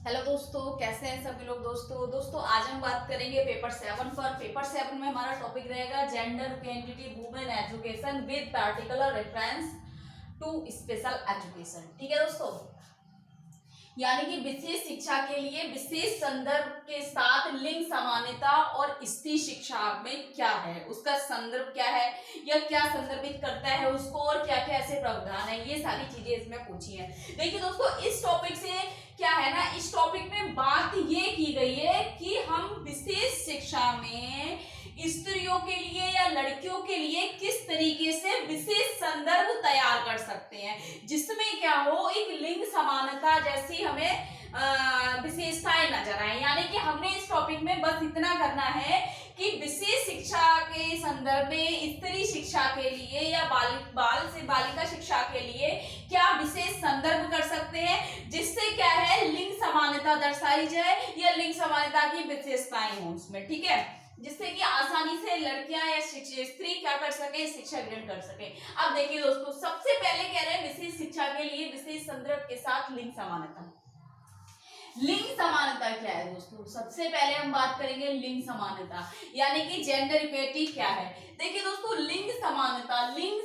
Hello दोस्तों, कैसे हैं सभी लोग। दोस्तों आज हम बात करेंगे पेपर 7 पर। पेपर 7 में हमारा टॉपिक रहेगा gender quantity women education with particular reference to special education. ठीक है दोस्तों, यानी कि विशेष शिक्षा के लिए विशेष संदर्भ के साथ लिंग समानता और स्त्री शिक्षा में क्या है, उसका संदर्भ क्या है या क्या संदर्भित करता है उसको, और क्या क्या ऐसे प्रावधान है, ये सारी चीजें इसमें पूछी है। देखिए दोस्तों, इस टॉपिक से क्या है ना, इस टॉपिक में बात ये की गई है कि हम विशेष शिक्षा में स्त्रियों के लिए या लड़कियों के लिए किस तरीके से विशेष संदर्भ तैयार कर सकते हैं जिसमें क्या हो, एक लिंग समानता जैसी हमें विशेषताएं नजर आए। यानी कि हमने इस टॉपिक में बस इतना करना है कि विशेष शिक्षा के संदर्भ में स्त्री शिक्षा के लिए या बाल से बालिका शिक्षा के लिए क्या विशेष संदर्भ कर सकते हैं जिससे क्या है, लिंग समानता दर्शाई जाए या लिंग समानता की विशेषताएं हो उसमें। ठीक है, जिससे कि आसानी से लड़कियां या स्त्री क्या कर सके, शिक्षा ग्रहण कर सके। अब देखिए दोस्तों, सबसे पहले कह रहे हैं विशेष शिक्षा के लिए विशेष संदर्भ के साथ लिंग समानता। लिंग समानता क्या है दोस्तों, सबसे पहले हम बात करेंगे लिंग समानता, यानी कि जेंडर इक्विटी क्या है। देखिए दोस्तों, लिंग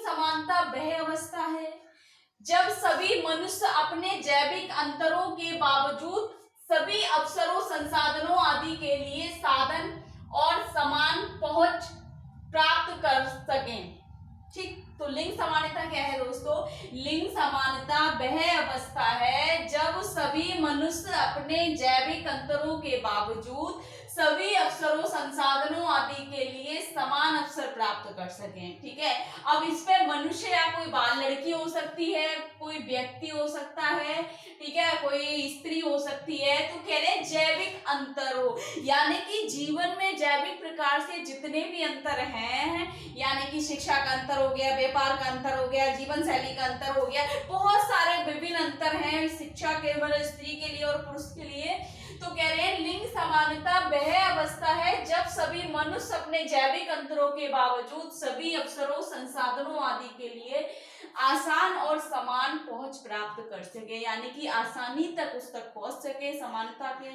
समानता वह अवस्था है जब सभी मनुष्य अपने जैविक अंतरों के बावजूद सभी अवसरों, संसाधनों आदि के लिए साधन और समान पहुंच प्राप्त कर सकें। ठीक, तो लिंग समानता क्या है दोस्तों, लिंग समानता वह अवस्था है जब सभी मनुष्य अपने जैविक अंतरों के बावजूद सभी अवसरों, संसाधनों आदि के लिए समान अवसर प्राप्त कर सकें। ठीक है, अब इस पे मनुष्य या कोई बाल लड़की हो सकती है, कोई व्यक्ति हो सकता है, ठीक है, कोई स्त्री हो सकती है। तो कह रहे हैं जैविक अंतरों, यानी कि जीवन में जैविक प्रकार से जितने भी अंतर हैं, यानी कि शिक्षा का अंतर हो गया, व्यापार का अंतर हो गया, जीवन शैली का अंतर हो गया, बहुत सारे विभिन्न अंतर हैं शिक्षा केवल स्त्री के लिए और पुरुष के लिए। तो कह रहे हैं लिंग समानता वह अवस्था है जब सभी मनुष्य अपने जैविक अंतरों के बावजूद सभी अवसरों, संसाधनों आदि के लिए आसान और समान पहुंच प्राप्त कर सके, यानी कि आसानी तक उस तक पहुंच सके समानता के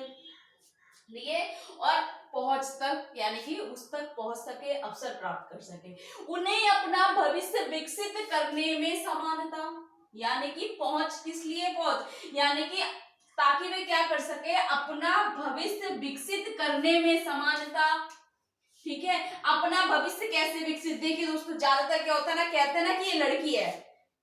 लिए, और पहुंच तक यानी कि उस तक पहुंच सके, अवसर प्राप्त कर सके। उन्हें अपना भविष्य विकसित करने में समानता, यानी कि पहुंच किस लिए, पहुंच यानी कि ताकि वे क्या कर सके, अपना भविष्य विकसित करने में समानता। ठीक है, अपना भविष्य कैसे विकसित, देखिए दोस्तों ज्यादातर क्या होता है ना, कहते हैं ना कि ये लड़की है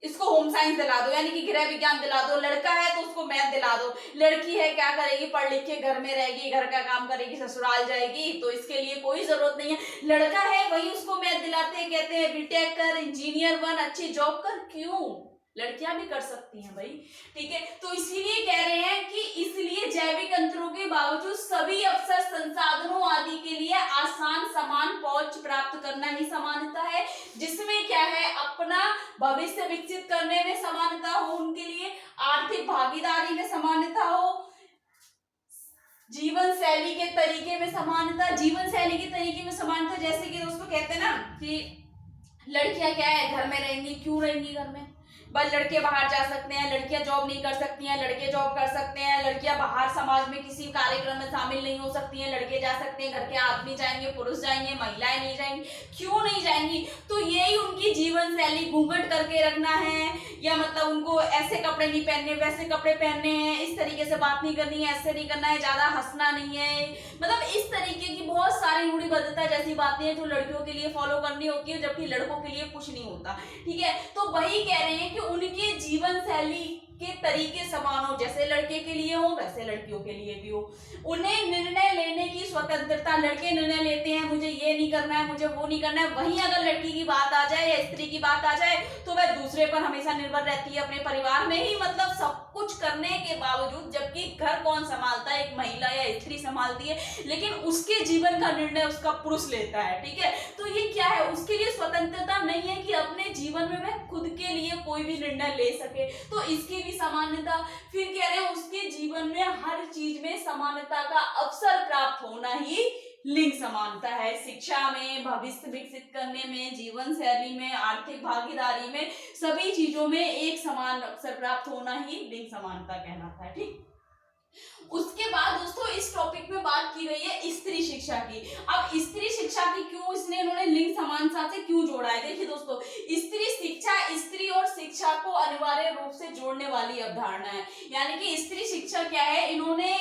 इसको होम साइंस दिला दो, यानी कि गृह विज्ञान दिला दो, लड़का है तो उसको मैथ दिला दो, लड़की है क्या करेगी, पढ़ लिख के घर में रहेगी, घर का काम करेगी, ससुराल जाएगी, तो इसके लिए कोई जरूरत नहीं है। लड़का है वही उसको मैथ दिलाते हैं, कहते हैं बीटेक कर, इंजीनियर बन, अच्छी जॉब कर। क्यों, लड़कियां भी कर सकती हैं भाई। ठीक है, तो इसीलिए कह रहे हैं कि इसलिए जैविक अंतरों के बावजूद सभी अवसर, संसाधनों आदि के लिए आसान समान पहुंच प्राप्त करना ही समानता है, जिसमें क्या है, अपना भविष्य विकसित करने में समानता हो उनके लिए, आर्थिक भागीदारी में समानता हो, जीवन शैली के तरीके में समानता, जीवन शैली के तरीके में समानता। जैसे कि दोस्तों कहते हैं ना कि लड़कियां क्या है, घर में रहेंगी, क्यों रहेंगी घर में, बस लड़के बाहर जा सकते हैं, लड़कियां जॉब नहीं कर सकती हैं, लड़के जॉब कर सकते हैं, लड़कियां बाहर समाज में किसी कार्यक्रम में शामिल नहीं हो सकती हैं, लड़के जा सकते हैं, घर के आदमी जाएंगे, पुरुष जाएंगे, महिलाएं नहीं जाएंगी। क्यों नहीं जाएंगी, तो यही उनकी जीवन शैली, घूंघट करके रखना है, या मतलब उनको ऐसे कपड़े नहीं पहनने, वैसे कपड़े पहनने हैं, इस तरीके से बात नहीं करनी है, ऐसे नहीं करना है, ज्यादा हंसना नहीं है, मतलब इस तरीके की बहुत सारी रूढ़िबद्धता जैसी बातें हैं जो लड़कियों के लिए फॉलो करनी होती है, जबकि लड़कों के लिए कुछ नहीं होता। ठीक है, तो वही कह रहे हैं कि उनके जीवन शैली के तरीके समान हो, जैसे लड़के के लिए हो वैसे लड़कियों के लिए भी हो। उन्हें निर्णय लेने की स्वतंत्रता, लड़के निर्णय लेते हैं मुझे ये नहीं करना है, मुझे वो नहीं करना है, वहीं अगर लड़की की बात आ जाए या स्त्री की बात आ जाए तो वह दूसरे पर हमेशा निर्भर रहती है, अपने परिवार में ही मतलब सब कुछ करने के बावजूद, जबकि घर कौन संभालता है, एक महिला या स्त्री संभालती है, लेकिन उसके जीवन का निर्णय उसका पुरुष लेता है। ठीक है, तो ये क्या है, उसके लिए स्वतंत्रता नहीं है कि अपने जीवन में वह खुद के लिए कोई भी निर्णय ले सके, तो इसकी भी समानता। फिर कह रहे हैं उसके जीवन में हर चीज में समानता का अवसर प्राप्त होना ही लिंग समानता है, शिक्षा में, भविष्य विकसित करने में, जीवन शैली में, आर्थिक भागीदारी में, सभी चीजों में एक समान अवसर प्राप्त होना ही लिंग समानता कहलाता है। ठीक, उसके बाद दोस्तों इस टॉपिक में बात की गई है स्त्री शिक्षा की। अब स्त्री शिक्षा की क्यों इसने इन्होंने लिंग समानता से क्यों जोड़ा है, देखिए दोस्तों, स्त्री शिक्षा स्त्री और शिक्षा को अनिवार्य रूप से जोड़ने वाली अवधारणा है। यानी कि स्त्री शिक्षा क्या है, इन्होंने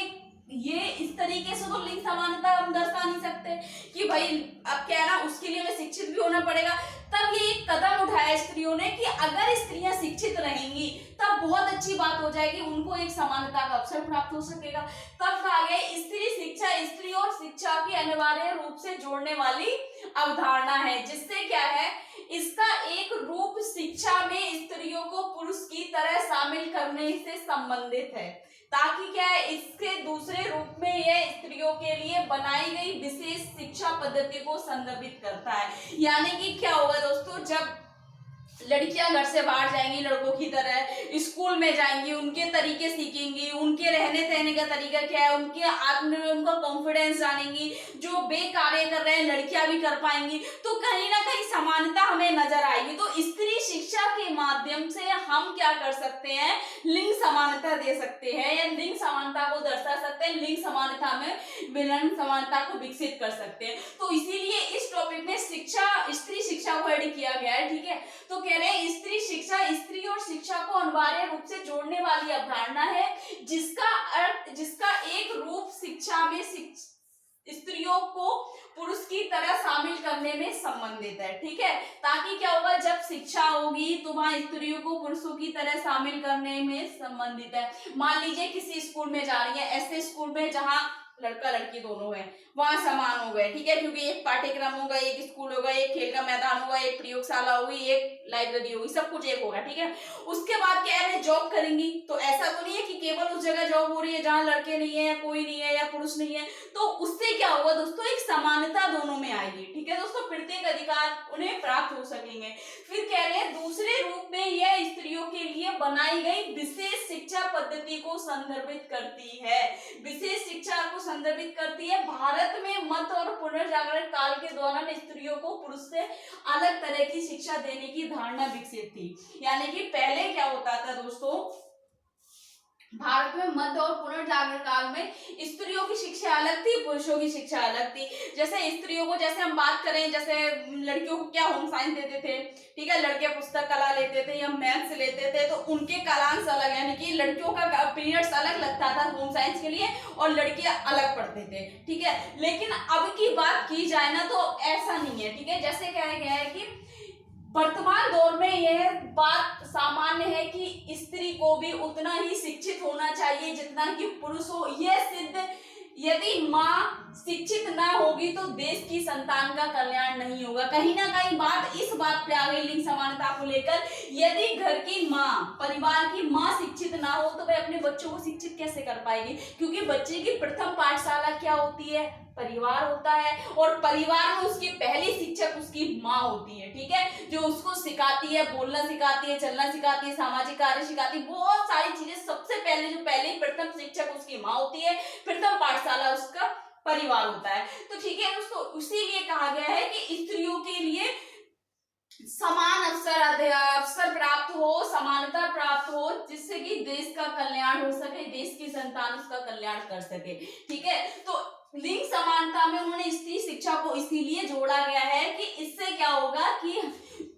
ये इस तरीके से तो लिंग समानता हम दर्शा नहीं सकते कि भाई अब क्या है ना, उसके लिए हमें शिक्षित भी होना पड़ेगा। तब ये एक कदम उठाया स्त्रियों ने कि अगर स्त्रियां शिक्षित रहेंगी तब बहुत अच्छी बात हो जाएगी, उनको एक समानता का अवसर प्राप्त हो सकेगा। तब कहा गया स्त्री शिक्षा स्त्री और शिक्षा की अनिवार्य रूप से जोड़ने वाली अवधारणा है, जिससे क्या है, इसका एक रूप शिक्षा में स्त्रियों को पुरुष की तरह शामिल करने से संबंधित है, ताकि क्या है, इसके दूसरे रूप में यह स्त्रियों के लिए बनाई गई विशेष शिक्षा पद्धति को संदर्भित करता है। यानी कि क्या होगा दोस्तों, जब लड़कियां घर से बाहर जाएंगी लड़कों की तरह, स्कूल में जाएंगी, उनके तरीके सीखेंगी, उनके रहने सहने का तरीका क्या है, उनके उनका कॉन्फिडेंस जानेंगी, जो कार्य कर रहे हैं लड़कियां भी कर पाएंगी, तो कहीं ना कहीं समानता हमें नजर आएगी। तो स्त्री शिक्षा के माध्यम से हम क्या कर सकते हैं, लिंग समानता दे सकते हैं या लिंग समानता को दर्शा सकते हैं, लिंग समानता में लिंग समानता को विकसित कर सकते हैं। तो इसीलिए इस टॉपिक में शिक्षा स्त्री शिक्षा को ऐड किया गया है। ठीक है, तो कह रहे हैं स्त्री शिक्षा स्त्री और शिक्षा को अनिवार्य रूप से जोड़ने वाली अवधारणा है, जिसका एक रूप शिक्षा में स्त्रियों को पुरुष की तरह शामिल करने में संबंधित है। ठीक है, ताकि क्या होगा, जब शिक्षा होगी तो वहां स्त्रियों को पुरुषों की तरह शामिल करने में संबंधित है। मान लीजिए किसी स्कूल में जा रही है, ऐसे स्कूल में जहां लड़का लड़की दोनों है, वहां समान हो गए। ठीक है, क्योंकि एक पाठ्यक्रम होगा, एक स्कूल होगा, एक खेल का मैदान होगा, एक प्रयोगशाला होगी, एक लाइब्रेरी होगी, सब कुछ एक होगा। ठीक है, उसके बाद क्या है, जॉब करेंगी, तो ऐसा तो नहीं है कि केवल उस जगह जॉब हो रही है जहां लड़के नहीं है या कोई नहीं है या पुरुष नहीं है, तो उससे क्या होगा दोस्तों, एक समानता दोनों में आएगी। ठीक है दोस्तों, प्रत्येक अधिकार उन्हें प्राप्त हो सकेंगे। फिर कह रहे हैं दूसरे रूप में यह स्त्रियों के लिए बनाई गई विशेष शिक्षा पद्धति को संदर्भित करती है। विशेष शिक्षा को संदर्भित करती है। भारत में मत और पुनर्जागरण काल के दौरान स्त्रियों को पुरुष से अलग तरह की शिक्षा देने की धारणा विकसित थी। यानी कि पहले क्या होता था दोस्तों, भारत में मध्य और पुनर्जागरण काल में स्त्रियों की शिक्षा अलग थी, पुरुषों की शिक्षा अलग थी। जैसे स्त्रियों को, जैसे हम बात करें, जैसे लड़कियों को क्या होम साइंस देते थे, ठीक है, लड़के पुस्तक कला लेते थे या मैथ्स लेते थे, तो उनके कालांश अलग, यानी कि लड़कियों का पीरियड्स अलग लगता था होम साइंस के लिए और लड़कियां अलग पढ़ते थे। ठीक है, लेकिन अब की बात की जाए ना तो ऐसा नहीं है। ठीक है, जैसे कहा गया है कि वर्तमान दौर में यह बात सामान्य है कि स्त्री को भी उतना ही शिक्षित होना चाहिए जितना कि पुरुष हो। यह सिद्ध, यदि माँ शिक्षित ना होगी तो देश की संतान का कल्याण नहीं होगा। कहीं ना कहीं बात इस बात पे आ गई लिंग समानता को लेकर, यदि घर की माँ, परिवार की माँ शिक्षित ना हो तो वह अपने बच्चों को शिक्षित कैसे कर पाएगी, क्योंकि बच्चे की प्रथम पाठशाला क्या होती है, परिवार होता है, और परिवार में उसकी पहली शिक्षक उसकी माँ होती है। ठीक है, जो उसको सिखाती है, बोलना सिखाती है, चलना सिखाती है, सामाजिक कार्य सिखाती है, बहुत सारी चीजें। सबसे पहले जो पहली प्रथम शिक्षक उसकी माँ होती है, प्रथम पाठशाला उसका परिवार होता है। तो ठीक है दोस्तों, इसीलिए कहा गया है कि स्त्रियों के लिए समान अवसर प्राप्त हो, समानता प्राप्त हो, जिससे कि देश का कल्याण हो सके, देश की संतान उसका कल्याण कर सके। ठीक है, तो लिंग समानता में उन्होंने स्त्री शिक्षा को इसीलिए जोड़ा गया है कि इससे क्या होगा कि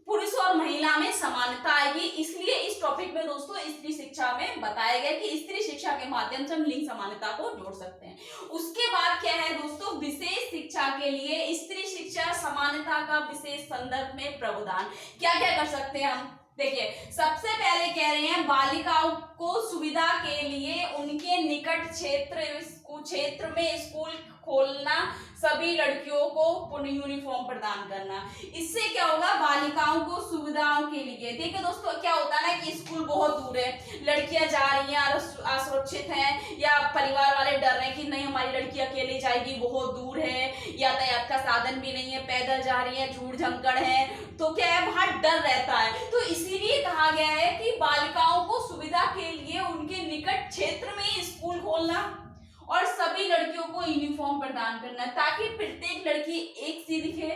पुरुष और महिला में समानता आएगी। इसलिए इस टॉपिक में दोस्तों स्त्री शिक्षा में बताया गया कि स्त्री शिक्षा के माध्यम से हम लिंग समानता को जोड़ सकते हैं। उसके बाद क्या है दोस्तों, विशेष शिक्षा के लिए स्त्री शिक्षा समानता का विशेष संदर्भ में प्रावधान क्या क्या कर सकते हैं हम। देखिए, सबसे पहले कह रहे हैं बालिकाओं को सुविधा के लिए उनके निकट क्षेत्र में स्कूल खोलना, सभी लड़कियों को यूनिफॉर्म प्रदान करना। इससे क्या होगा, बालिकाओं को सुविधाओं के लिए, देखिए दोस्तों क्या होता है ना कि स्कूल बहुत दूर है, लड़कियां जा रही हैं, असुरक्षित हैं, या परिवार वाले डर रहे हैं कि नहीं हमारी लड़की अकेले जाएगी, बहुत दूर है, यातायात का साधन भी नहीं है, पैदल जा रही है, झूठ झंकड़ है, तो क्या है वहां डर रहता है। तो इसीलिए कहा गया है कि बालिकाओं को सुविधा के लिए उनके निकट क्षेत्र में स्कूल खोलना और सभी लड़कियों को यूनिफॉर्म प्रदान करना, ताकि प्रत्येक लड़की एक सी दिखे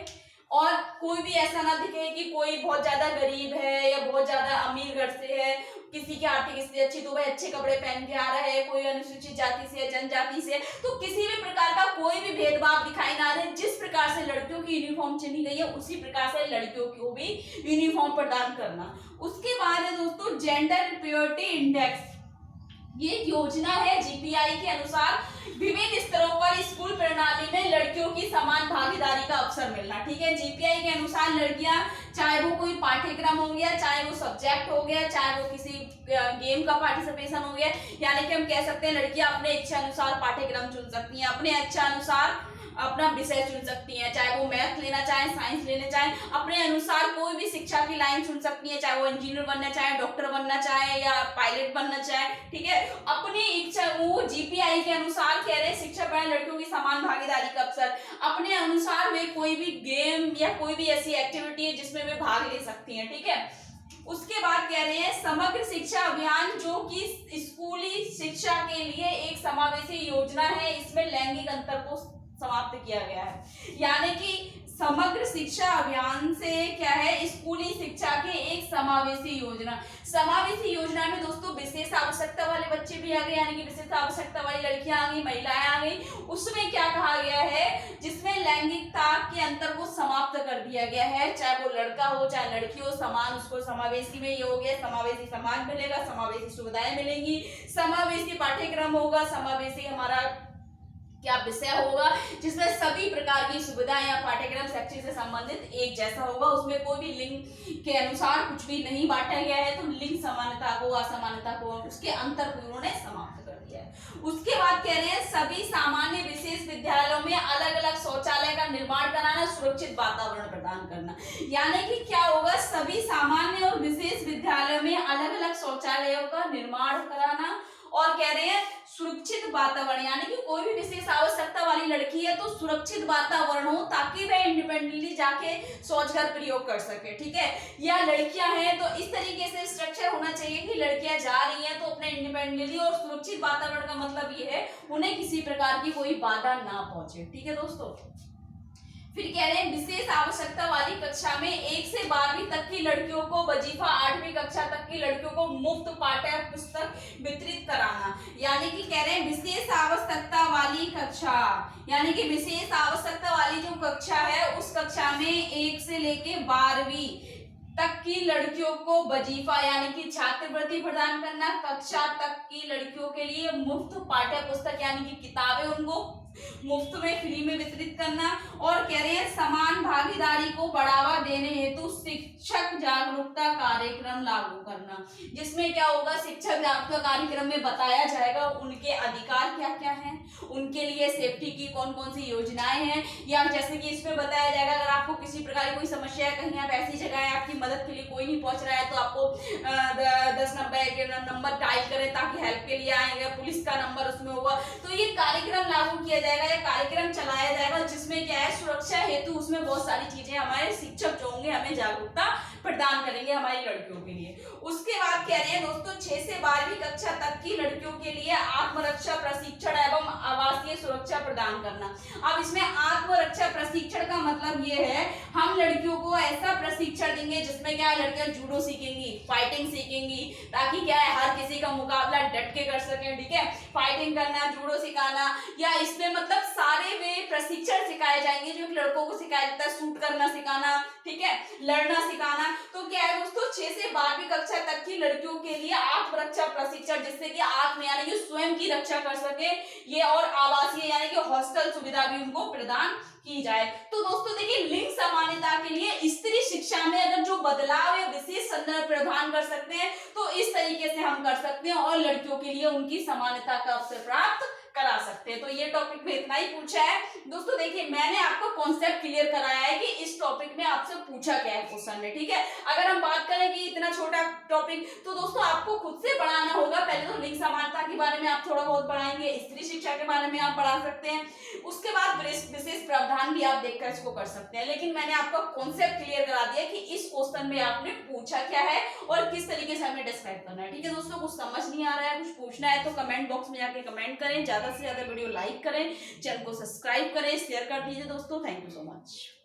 और कोई भी ऐसा ना दिखे कि कोई बहुत ज्यादा गरीब है या बहुत ज्यादा अमीर घर से है, किसी की आर्थिक स्थिति अच्छी तो वह अच्छे कपड़े पहन के आ रहा है, कोई अनुसूचित जाति से जनजाति से, तो किसी भी प्रकार का कोई भी भेदभाव दिखाई ना दे। जिस प्रकार से लड़कियों की यूनिफॉर्म चुनी गई है उसी प्रकार से लड़कियों को भी यूनिफॉर्म प्रदान करना। उसके बाद है दोस्तों जेंडर प्योरिटी इंडेक्स। ये एक योजना है जीपीआई के अनुसार विभिन्न स्तरों पर स्कूल प्रणाली में लड़कियों की समान भागीदारी का अवसर मिलना। ठीक है, जीपीआई के अनुसार लड़कियां, चाहे वो कोई पाठ्यक्रम हो गया, चाहे वो सब्जेक्ट हो गया, चाहे वो किसी गेम का पार्टिसिपेशन हो गया, यानी कि हम कह सकते हैं लड़कियां अपने इच्छा अनुसार पाठ्यक्रम चुन सकती हैं, अपने इच्छा अनुसार अपना विषय चुन सकती हैं, चाहे वो मैथ लेना चाहे, साइंस लेना चाहे, अपने अनुसार कोई भी शिक्षा की लाइन चुन सकती है, चाहे वो इंजीनियर बनना चाहे, डॉक्टर बनना चाहे या पायलट बनना चाहे। ठीक है, अपनी इच्छा, वो जीपीआई के अनुसार कह रहे हैं शिक्षा प्रणाली लड़कियों की समान भागीदारी का अवसर, अपने अनुसार वे कोई भी गेम या कोई भी ऐसी एक्टिविटी है जिसमें वे भाग ले सकती हैं। ठीक है, उसके बाद कह रहे हैं समग्र शिक्षा अभियान, जो कि स्कूली शिक्षा के लिए एक समावेशी योजना है, इसमें लैंगिक अंतर को समाप्त किया गया है। यानी कि समग्र शिक्षा अभियान से क्या है, स्कूली शिक्षा के एक समावेशी योजना। समावेशी योजना में दोस्तों विशेष आवश्यकता वाले बच्चे भी आ गए, यानी कि विशेष आवश्यकता वाली लड़कियां आ गई, महिलाएं आ गई। उसमें क्या कहा गया है, जिसमें लैंगिकता के अंतर को समाप्त कर दिया गया है, चाहे वो लड़का हो चाहे लड़की हो, समान उसको समावेशी में ये हो गया, समावेशी समाज मिलेगा, समावेशी सुविधाएं मिलेंगी, समावेशी पाठ्यक्रम होगा, समावेशी हमारा क्या विषय होगा, जिसमें सभी प्रकार की सुविधाएं या पाठ्यक्रम शैक्षिक से संबंधित एक जैसा होगा। उसमें कोई भी लिंग के अनुसार कुछ भी नहीं बांटा गया है, तो लिंग समानता को, असमानता को, उसके अंतर को उन्होंने समाप्त कर दिया है। उसके बाद कह रहे हैं सभी सामान्य विशेष विद्यालयों में अलग अलग शौचालय का निर्माण कराना, सुरक्षित वातावरण प्रदान करना। यानी कि क्या होगा, सभी सामान्य और विशेष विद्यालयों में अलग अलग शौचालयों का निर्माण कराना, और कह रहे हैं सुरक्षित वातावरण, यानी कि कोई भी विशेष आवश्यकता वाली लड़की है तो सुरक्षित वातावरण हो ताकि वह इंडिपेंडेंटली जाके शौच का प्रयोग कर सके। ठीक है, या लड़कियां हैं तो इस तरीके से स्ट्रक्चर होना चाहिए कि लड़कियां जा रही हैं तो अपने इंडिपेंडेंटली, और सुरक्षित वातावरण का मतलब ये है उन्हें किसी प्रकार की कोई बाधा ना पहुंचे। ठीक है दोस्तों, फिर कह रहे हैं विशेष आवश्यकता वाली कक्षा में 1 से 12वीं तक की लड़कियों को वजीफा, 8वीं कक्षा तक की लड़कियों को मुफ्त पाठ्य पुस्तक वितरित कराना। यानी कि कह रहे हैं विशेष आवश्यकता वाली कक्षा, यानी कि विशेष आवश्यकता वाली जो कक्षा है उस कक्षा में 1 से लेके 12वीं तक की लड़कियों को वजीफा यानी कि छात्रवृत्ति प्रदान करना, कक्षा तक की लड़कियों के लिए मुफ्त पाठ्य पुस्तक यानी कि किताबें उनको मुफ्त में फ्री में वितरित करना, और कह रहे हैं समान भागीदारी को बढ़ावा देने हेतु शिक्षक जागरूकता कार्यक्रम लागू करना, जिसमें क्या होगा, शिक्षक जागरूकता कार्यक्रम में बताया जाएगा उनके अधिकार क्या क्या हैं, उनके लिए सेफ्टी की कौन कौन सी योजनाएं हैं, या जैसे कि इसमें बताया जाएगा अगर आपको किसी प्रकार की कोई समस्या है, कहीं आप ऐसी जगह है आपकी मदद के लिए कोई नहीं पहुंच रहा है, तो आपको 1090 के नंबर डायल करें ताकि हेल्प के लिए आएंगे, पुलिस का नंबर उसमें होगा। तो ये कार्यक्रम लागू किया जाएगा या कार्यक्रम चलाया जाएगा, जिसमें क्या है सुरक्षा हेतु उसमें बहुत सारी चीजें हमारे शिक्षक जो होंगे हमें जागरूकता प्रदान करेंगे हमारी लड़कियों के लिए। उसके बाद कह रहे हैं दोस्तों 6 से 12वीं कक्षा तक की लड़कियों के लिए आत्मरक्षा प्रशिक्षण एवं आवासीय सुरक्षा प्रदान करना। अब इसमें आत्मरक्षा प्रशिक्षण का मतलब ये है हम लड़कियों को ऐसा प्रशिक्षण देंगे जिसमें क्या है लड़कियां जूडो सीखेंगी, फाइटिंग सीखेंगी, ताकि क्या है हर किसी का मुकाबला डट के कर सकें। ठीक है, फाइटिंग करना, जूडो सिखाना, या इसमें मतलब सारे वे प्रशिक्षण सिखाए जाएंगे जो लड़कों को सिखाया जाता है, शूट करना सिखाना, ठीक है, लड़ना सिखाना। तो क्या है दोस्तों 6 से 12वीं कक्षा तक की लड़कियों के लिए आत्मरक्षा प्रशिक्षण, जिससे कि आत्म यानी कि स्वयं की रक्षा कर सके ये, और आवासीय यानी कि हॉस्टल सुविधा भी उनको प्रदान की जाए। तो दोस्तों देखिए लिंग समानता के लिए स्त्री शिक्षा में अगर जो बदलाव या विशेष संदर्भ प्रदान कर सकते हैं तो इस तरीके से हम कर सकते हैं, और लड़कियों के लिए उनकी समानता का अवसर प्राप्त करा सकते हैं। तो ये टॉपिक में इतना ही पूछा है दोस्तों। देखिए मैंने आपको कॉन्सेप्ट क्लियर कराया है कि इस टॉपिक में आपसे पूछा क्या है क्वेश्चन में। ठीक है, अगर हम बात करें कि इतना छोटा टॉपिक तो दोस्तों आपको खुद से पढ़ाना होगा। पहले तो लिंग समानता के बारे में आप थोड़ा बहुत पढ़ाएंगे, स्त्री शिक्षा के बारे में आप पढ़ा सकते हैं, उसके बाद विशेष प्रावधान भी आप देखकर इसको कर सकते हैं। लेकिन मैंने आपको कॉन्सेप्ट क्लियर करा दिया कि इस क्वेश्चन में आपने पूछा क्या है और किस तरीके से हमें डिस्क्राइब करना है। ठीक है दोस्तों, कुछ समझ नहीं आ रहा है, कुछ पूछना है तो कमेंट बॉक्स में जाके कमेंट करें, ज्यादा से ज्यादा वीडियो लाइक करें, चैनल को सब्सक्राइब करें, शेयर कर दीजिए दोस्तों। Thank you so much.